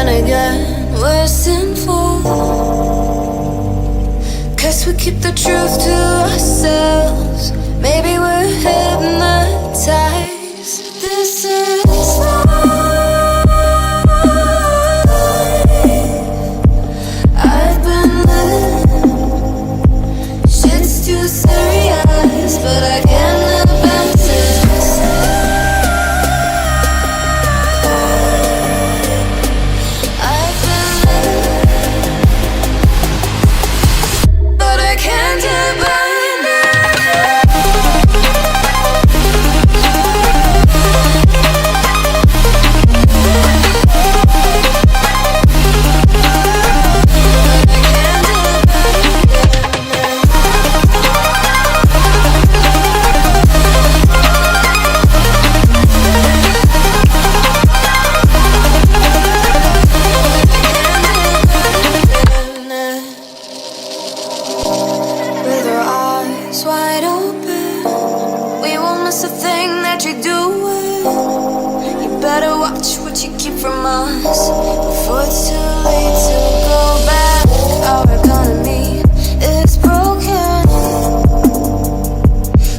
then again we're sinful, 'cause we keep the truth to ourselves. Maybe we're hypnotized. This is life. I've been living. Shit's too serious, but I can't abandon this. I've been living, but I can't abandon it. With our eyes wide open, we won't miss a thing that you're doing. You better watch what you keep from us before it's too late to go back. Our economy is broken.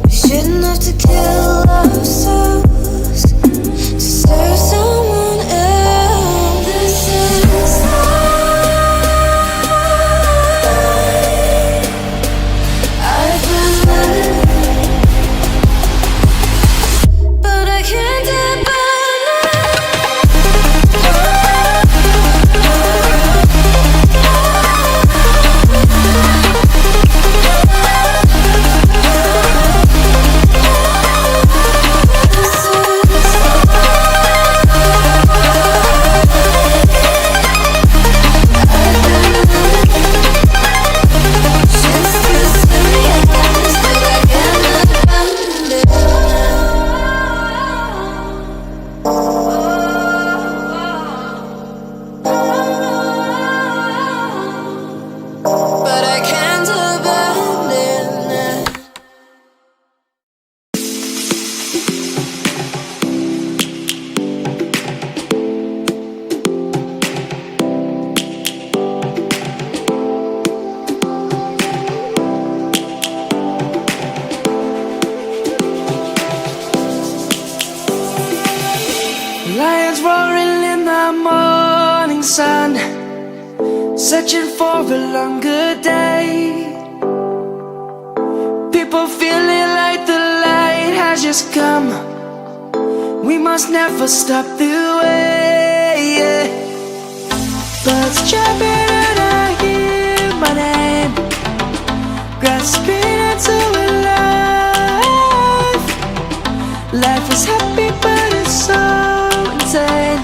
We shouldn't have to kill ourselves to serve someone else. This is life. I've been living, but I can't abandon Lions roaring in the morning sun, searching for a longer day. People feeling like the light has just come. We must never stop the way. Birds chirping and I hear my name, grasping into a life. Life is happy but it's so insane.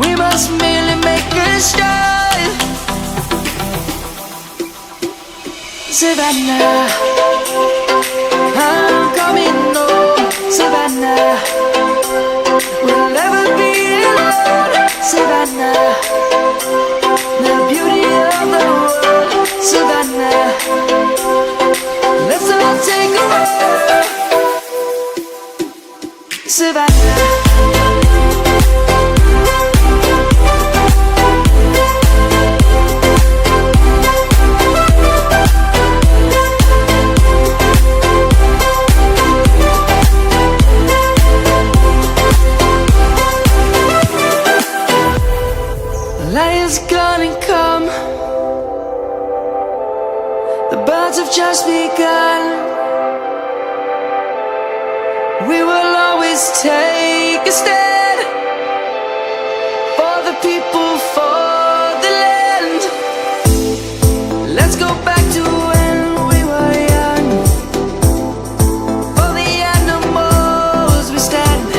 We must merely make a start. Savannah, I'm coming home. Savannah, we'll never be alone. Savannah, the beauty of the world. Savannah, let's all take a walk. Savannah, lion's gonna come. The birds have just begun. We will always take a stand for the people, for the land. Let's go back to when we were young. For the animals we stand.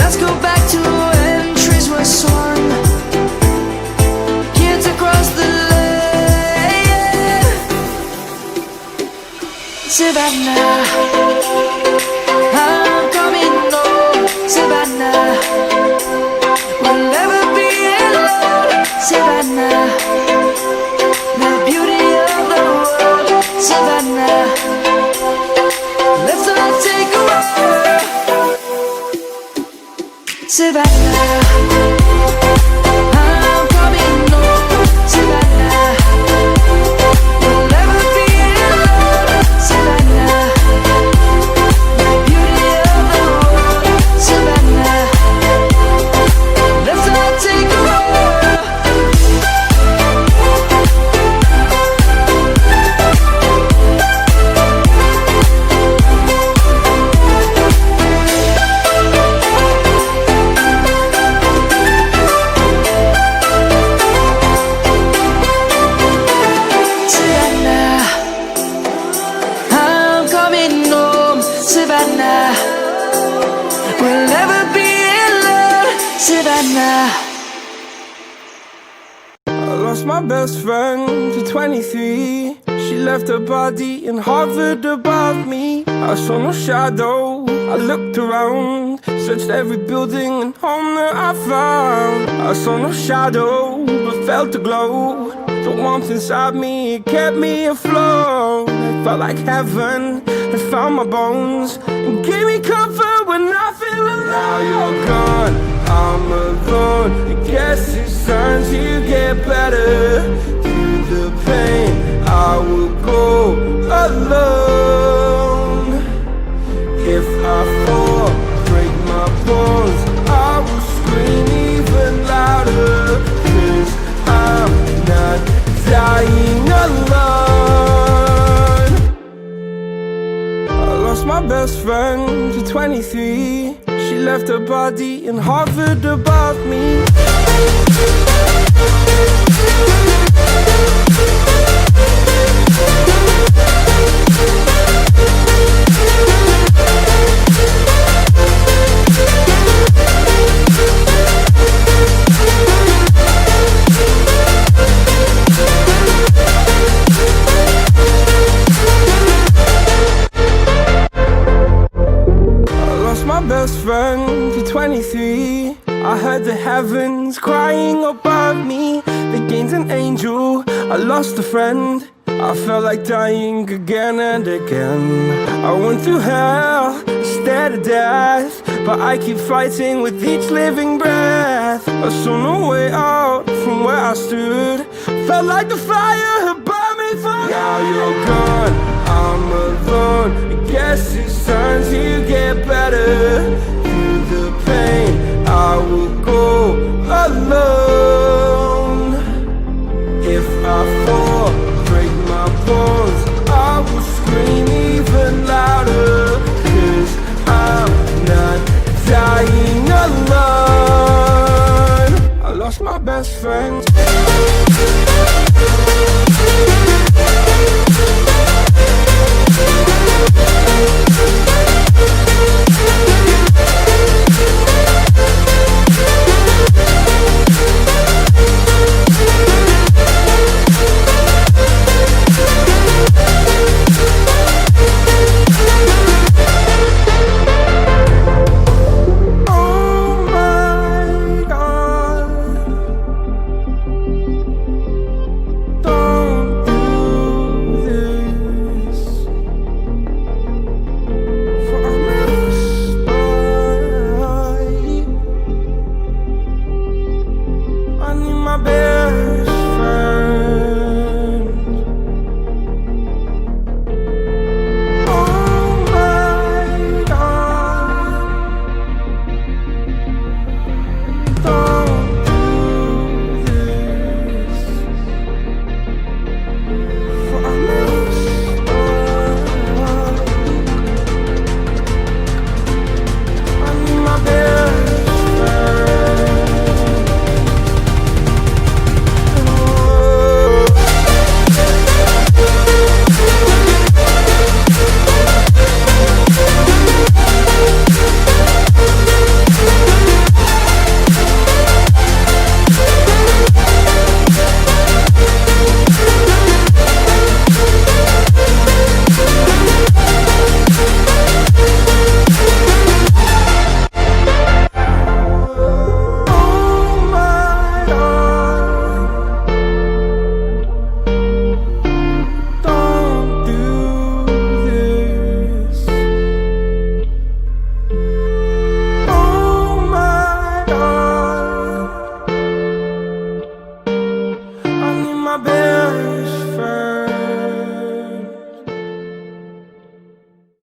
Let's go back to when trees were swung, kids across the land. Savannah, I'm coming home. Savannah, we'll never be alone. Savannah, the beauty of the world. Savannah, let's all take a walk. Savannah. I'm coming home, Savannah. We'll never be alone, Savannah. The beauty of the world, Savannah. Let's all take a walk. Savannah, I'm coming home, Savannah. We'll never be alone, Savannah. I lost my best friend to 23. She left her body and hovered above me. I saw no shadow, I looked around, searched every building and home that I found. I saw no shadow, but felt a glow. The warmth inside me, it kept me afloat. It felt like heaven had found my bones and gave me comfort when I feel alone. Now you're gone, I'm alone. I guess it's time to get better. Through the pain, I will go alone. If I fall, break my bones, I will scream even louder. 'Cause I'm not dying alone. I lost my best friend to 23. She left her body and hovered above me. My best friend to 23. I heard the heavens crying above me. They gained an angel, I lost a friend. I felt like dying again and again. I went through hell, stared at death, but I keep fighting with each living breath. I saw no way out from where I stood. Felt like the fire had burned me through. Now you're gone, I'm alone. I guess it's time to get better. Through the pain, I will go alone. If I fall, break my bones, I will scream even louder. 'Cause I'm not dying alone. I lost my best friend.